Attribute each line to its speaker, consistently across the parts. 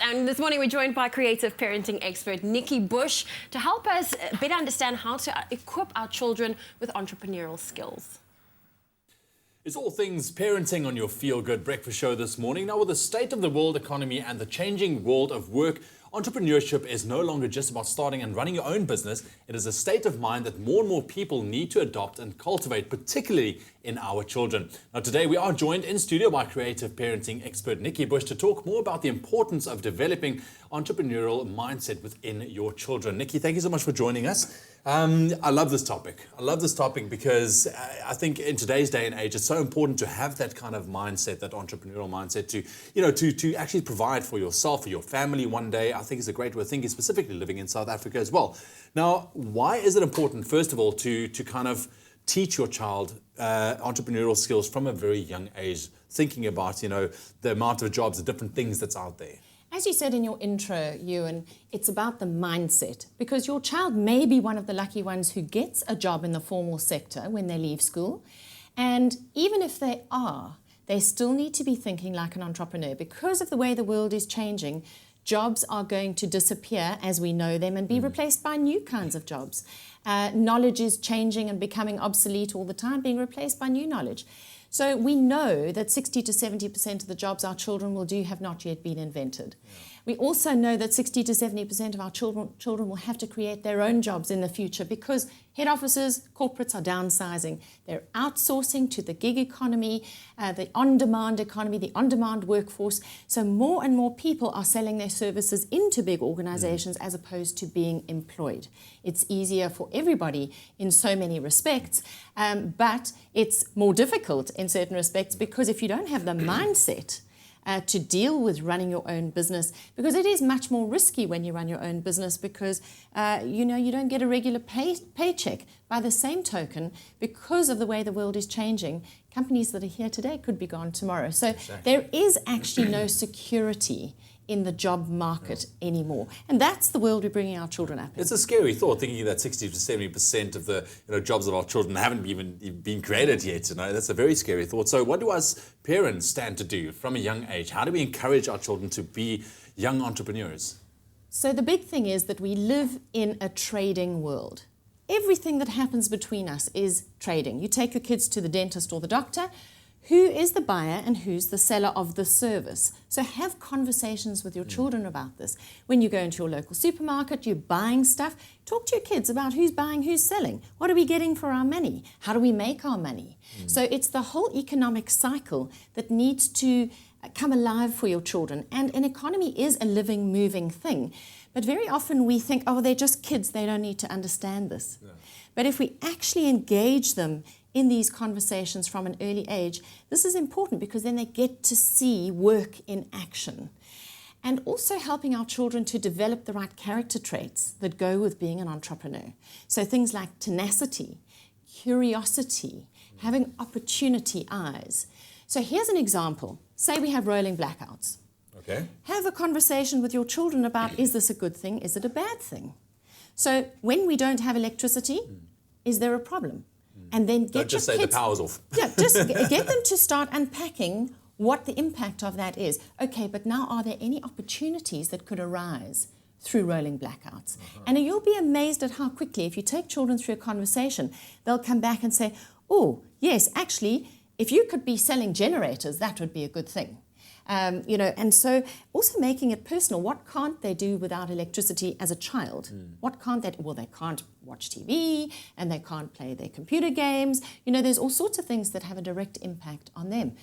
Speaker 1: And this morning we're joined by creative parenting expert Nikki Bush to help us better understand how to equip our children with entrepreneurial skills.
Speaker 2: It's all things parenting on your Feel Good Breakfast show this morning. Now, with the state of the world economy and the changing world of work, entrepreneurship is no longer just about starting and running your own business. It is a state of mind that more and more people need to adopt and cultivate, particularly in our children. Now, today we are joined in studio by creative parenting expert Nikki Bush to talk more about the importance of developing entrepreneurial mindset within your children. Nikki, thank you so much for joining us. I love this topic. I love this topic because I think in today's day and age, it's so important to have that kind of mindset, that entrepreneurial mindset to actually provide for yourself, for your family one day. I think it's a great way of thinking, specifically living in South Africa as well. Now, why is it important, first of all, to kind of teach your child entrepreneurial skills from a very young age, thinking about, the amount of jobs, the different things that's out there?
Speaker 3: As you said in your intro, Ewan, it's about the mindset, because your child may be one of the lucky ones who gets a job in the formal sector when they leave school. And even if they are, they still need to be thinking like an entrepreneur. Because of the way the world is changing, jobs are going to disappear as we know them and be replaced by new kinds of jobs. Knowledge is changing and becoming obsolete all the time, being replaced by new knowledge. So we know that 60 to 70% of the jobs our children will do have not yet been invented. Yeah. We also know that 60 to 70% of our children will have to create their own jobs in the future because head offices, corporates are downsizing. They're outsourcing to the gig economy, the on-demand economy, the on-demand workforce. So more and more people are selling their services into big organizations as opposed to being employed. It's easier for everybody in so many respects, but it's more difficult in certain respects because if you don't have the mindset to deal with running your own business, because it is much more risky when you run your own business because, you don't get a regular paycheck. By the same token, because of the way the world is changing, companies that are here today could be gone tomorrow. So there is actually no security in the job market anymore. And that's the world we're bringing our children up in.
Speaker 2: It's a scary thought, thinking that 60 to 70% of the jobs of our children haven't even been created yet. That's a very scary thought. So what do us parents stand to do from a young age? How do we encourage our children to be young entrepreneurs?
Speaker 3: So the big thing is that we live in a trading world. Everything that happens between us is trading. You take your kids to the dentist or the doctor. Who is the buyer and who's the seller of the service? So have conversations with your children about this. When you go into your local supermarket, you're buying stuff, talk to your kids about who's buying, who's selling. What are we getting for our money? How do we make our money? So it's the whole economic cycle that needs to come alive for your children. And an economy is a living, moving thing. But very often we think, oh, they're just kids, they don't need to understand this. Yeah. But if we actually engage them in these conversations from an early age, this is important because then they get to see work in action. And also helping our children to develop the right character traits that go with being an entrepreneur. So things like tenacity, curiosity, having opportunity eyes. So here's an example. Say we have rolling blackouts.
Speaker 2: Okay.
Speaker 3: Have a conversation with your children about, is this a good thing? Is it a bad thing? So when we don't have electricity, is there a problem? And then
Speaker 2: don't just say the power's off.
Speaker 3: Yeah, just get them to start unpacking what the impact of that is. Okay, but now are there any opportunities that could arise through rolling blackouts? And you'll be amazed at how quickly, if you take children through a conversation, they'll come back and say, oh, yes, actually, if you could be selling generators, that would be a good thing. And so also making it personal. What can't they do without electricity as a child? What can't they do? Well, they can't watch TV and they can't play their computer games. There's all sorts of things that have a direct impact on them.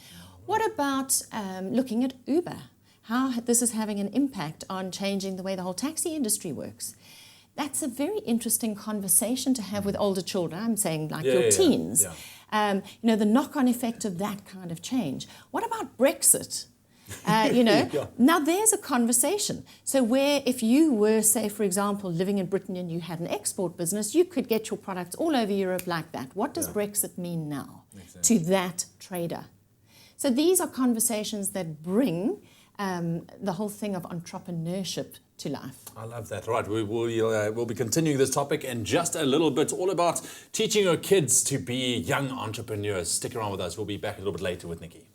Speaker 3: What about looking at Uber? How this is having an impact on changing the way the whole taxi industry works. That's a very interesting conversation to have with older children. I'm saying like your teens. Yeah. The knock-on effect of that kind of change. What about Brexit? Now there's a conversation. So where if you were, say, for example, living in Britain and you had an export business, you could get your products all over Europe like that. What does Brexit mean now to that trader? So these are conversations that bring the whole thing of entrepreneurship to life.
Speaker 2: I love that. Right, we'll be continuing this topic in just a little bit, all about teaching your kids to be young entrepreneurs. Stick around with us. We'll be back a little bit later with Nikki.